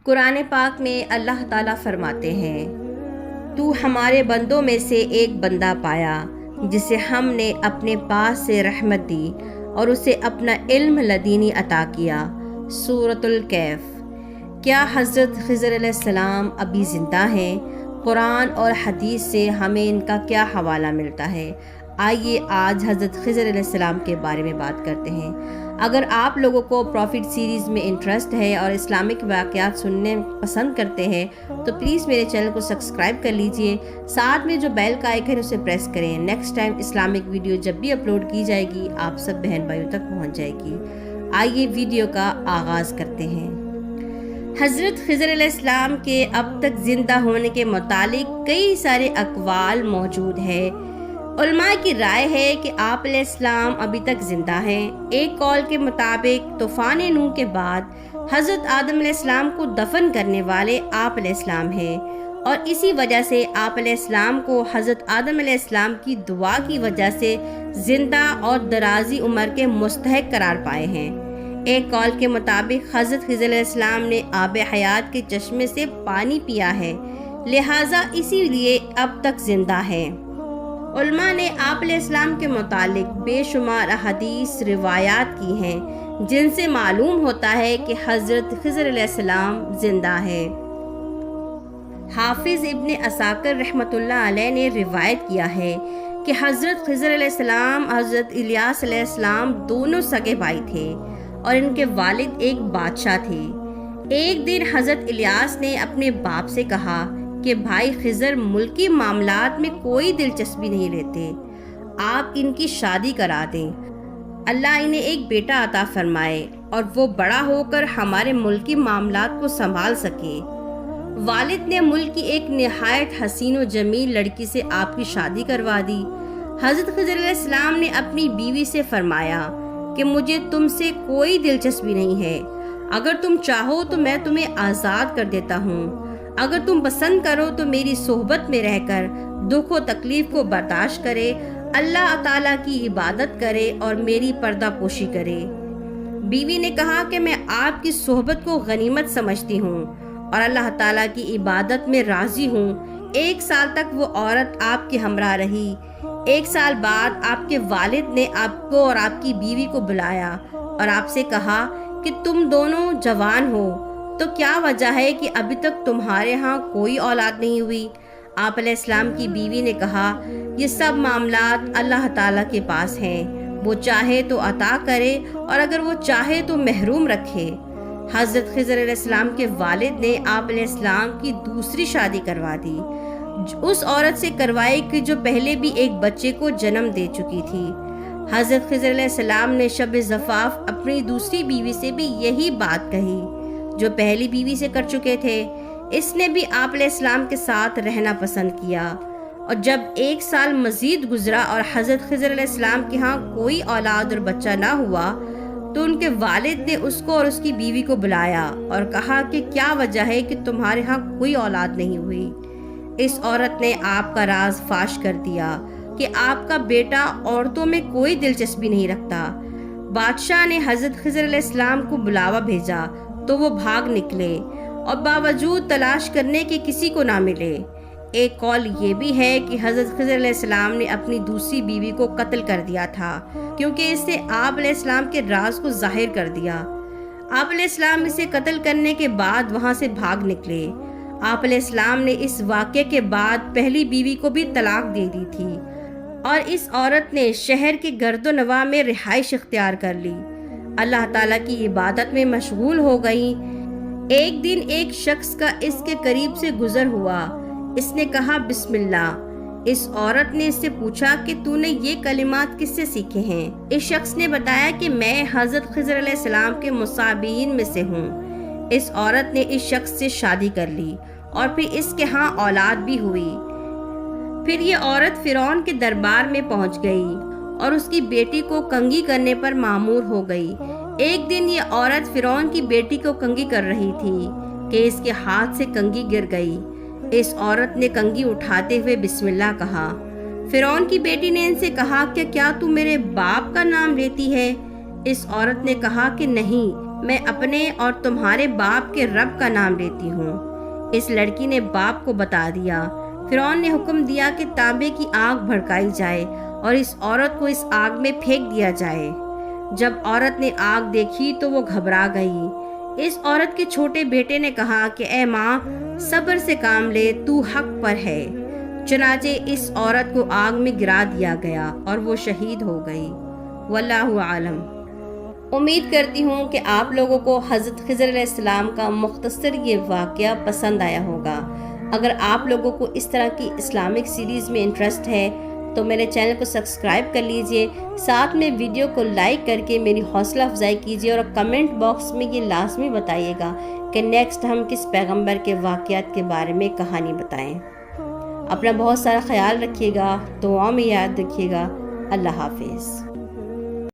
قرآن پاک میں اللہ تعالیٰ فرماتے ہیں، تو ہمارے بندوں میں سے ایک بندہ پایا جسے ہم نے اپنے پاس سے رحمت دی اور اسے اپنا علم لدینی عطا کیا۔ سورۃ الکہف۔ کیا حضرت خضر علیہ السلام ابھی زندہ ہیں؟ قرآن اور حدیث سے ہمیں ان کا کیا حوالہ ملتا ہے؟ آئیے آج حضرت خضر علیہ السلام کے بارے میں بات کرتے ہیں۔ اگر آپ لوگوں کو پروفٹ سیریز میں انٹرسٹ ہے اور اسلامک واقعات سننے پسند کرتے ہیں تو پلیز میرے چینل کو سبسکرائب کر لیجئے، ساتھ میں جو بیل کا آئیکن ہے اسے پریس کریں۔ نیکسٹ ٹائم اسلامک ویڈیو جب بھی اپلوڈ کی جائے گی آپ سب بہن بھائیوں تک پہنچ جائے گی۔ آئیے ویڈیو کا آغاز کرتے ہیں۔ حضرت خضر علیہ السلام کے اب تک زندہ ہونے کے متعلق کئی سارے اقوال موجود ہیں۔ علماء کی رائے ہے کہ آپ علیہ السلام ابھی تک زندہ ہیں۔ ایک قول کے مطابق طوفان نوح کے بعد حضرت آدم علیہ السلام کو دفن کرنے والے آپ علیہ السلام ہیں، اور اسی وجہ سے آپ علیہ السلام کو حضرت آدم علیہ السلام کی دعا کی وجہ سے زندہ اور درازی عمر کے مستحق قرار پائے ہیں۔ ایک قول کے مطابق حضرت خضر علیہ السلام نے آب حیات کے چشمے سے پانی پیا ہے، لہٰذا اسی لیے اب تک زندہ ہیں۔ علماء نے آپ علیہ السلام کے متعلق بے شمار احادیث روایات کی ہیں جن سے معلوم ہوتا ہے کہ حضرت خضر علیہ السلام زندہ ہے۔ حافظ ابن عساکر رحمۃ اللہ علیہ نے روایت کیا ہے کہ حضرت خضر علیہ السلام حضرت الیاس علیہ السلام دونوں سگے بھائی تھے اور ان کے والد ایک بادشاہ تھے۔ ایک دن حضرت الیاس نے اپنے باپ سے کہا کہ بھائی خضر ملکی معاملات میں کوئی دلچسپی نہیں لیتے، آپ ان کی شادی کرا دیں، اللہ انہیں ایک بیٹا عطا فرمائے اور وہ بڑا ہو کر ہمارے ملکی معاملات کو سنبھال سکے۔ والد نے ملک کی ایک نہایت حسین و جمیل لڑکی سے آپ کی شادی کروا دی۔ حضرت خضر علیہ السلام نے اپنی بیوی سے فرمایا کہ مجھے تم سے کوئی دلچسپی نہیں ہے، اگر تم چاہو تو میں تمہیں آزاد کر دیتا ہوں، اگر تم پسند کرو تو میری صحبت میں رہ کر دکھ و تکلیف کو برداشت کرے، اللہ تعالیٰ کی عبادت کرے اور میری پردہ پوشی کرے۔ بیوی نے کہا کہ میں آپ کی صحبت کو غنیمت سمجھتی ہوں اور اللہ تعالیٰ کی عبادت میں راضی ہوں۔ 1 سال تک وہ عورت آپ کے ہمراہ رہی۔ 1 سال بعد آپ کے والد نے آپ کو اور آپ کی بیوی کو بلایا اور آپ سے کہا کہ تم دونوں جوان ہو، تو کیا وجہ ہے کہ ابھی تک تمہارے ہاں کوئی اولاد نہیں ہوئی؟ آپ علیہ السلام کی بیوی نے کہا، یہ سب معاملات اللہ تعالیٰ کے پاس ہیں، وہ چاہے تو عطا کرے اور اگر وہ چاہے تو محروم رکھے۔ حضرت خضر علیہ السلام کے والد نے آپ علیہ السلام کی دوسری شادی کروا دی، اس عورت سے کروائی کہ جو پہلے بھی ایک بچے کو جنم دے چکی تھی۔ حضرت خضر علیہ السلام نے شب زفاف اپنی دوسری بیوی سے بھی یہی بات کہی جو پہلی بیوی سے کر چکے تھے۔ اس نے بھی آپ علیہ السلام کے ساتھ رہنا پسند کیا، اور جب 1 سال مزید گزرا اور حضرت خضر علیہ السلام کے ہاں کوئی اولاد اور بچہ نہ ہوا تو ان کے والد نے اس کو اور اس کی بیوی کو بلایا اور کہا کہ کیا وجہ ہے کہ تمہارے ہاں کوئی اولاد نہیں ہوئی؟ اس عورت نے آپ کا راز فاش کر دیا کہ آپ کا بیٹا عورتوں میں کوئی دلچسپی نہیں رکھتا۔ بادشاہ نے حضرت خضر علیہ السلام کو بلاوا بھیجا تو وہ بھاگ نکلے اور باوجود تلاش کرنے کے کسی کو نہ ملے۔ ایک قول یہ بھی ہے کہ حضرت خضر علیہ السلام نے اپنی دوسری بیوی کو قتل کر دیا تھا کیونکہ اس نے آپ علیہ السلام کے راز کو ظاہر کر دیا۔ آپ علیہ السلام اسے قتل کرنے کے بعد وہاں سے بھاگ نکلے۔ آپ علیہ السلام نے اس واقعے کے بعد پہلی بیوی کو بھی طلاق دے دی تھی اور اس عورت نے شہر کے گرد و نواح میں رہائش اختیار کر لی، اللہ تعالیٰ کی عبادت میں مشغول ہو گئی۔ ایک دن ایک شخص کا اس کے قریب سے گزر ہوا، اس نے کہا بسم اللہ۔ اس عورت نے اس سے پوچھا کہ تو نے یہ کلمات کس سے سیکھے ہیں؟ اس شخص نے بتایا کہ میں حضرت خضر علیہ السلام کے مصابین میں سے ہوں۔ اس عورت نے اس شخص سے شادی کر لی اور پھر اس کے ہاں اولاد بھی ہوئی۔ پھر یہ عورت فرعون کے دربار میں پہنچ گئی اور اس کی بیٹی کو کنگھی کرنے پر مامور ہو گئی۔ ایک دن یہ عورت فرعون کی بیٹی کو کنگھی کر رہی تھی کہ اس کے ہاتھ سے کنگھی گر گئی۔ اس عورت نے کنگھی اٹھاتے ہوئے بسم اللہ کہا۔ فرعون کی بیٹی نے ان سے کہا کہ کیا تو میرے باپ کا نام لیتی ہے؟ اس عورت نے کہا کہ نہیں، میں اپنے اور تمہارے باپ کے رب کا نام لیتی ہوں۔ اس لڑکی نے باپ کو بتا دیا۔ فرعون نے حکم دیا کہ تانبے کی آگ بھڑکائی جائے اور اس عورت کو اس آگ میں پھینک دیا جائے۔ جب عورت نے آگ دیکھی تو وہ گھبرا گئی۔ اس عورت کے چھوٹے بیٹے نے کہا کہ اے ماں، صبر سے کام لے، تو حق پر ہے۔ چنانچہ اس عورت کو آگ میں گرا دیا گیا اور وہ شہید ہو گئی۔ واللہ عالم۔ امید کرتی ہوں کہ آپ لوگوں کو حضرت خضر علیہ السلام کا مختصر یہ واقعہ پسند آیا ہوگا۔ اگر آپ لوگوں کو اس طرح کی اسلامک سیریز میں انٹرسٹ ہے تو میرے چینل کو سبسکرائب کر لیجئے، ساتھ میں ویڈیو کو لائک کر کے میری حوصلہ افزائی کیجئے اور کمنٹ باکس میں یہ لازمی بتائیے گا کہ نیکسٹ ہم کس پیغمبر کے واقعات کے بارے میں کہانی بتائیں۔ اپنا بہت سارا خیال رکھیے گا، دعاؤں میں یاد رکھیے گا۔ اللہ حافظ۔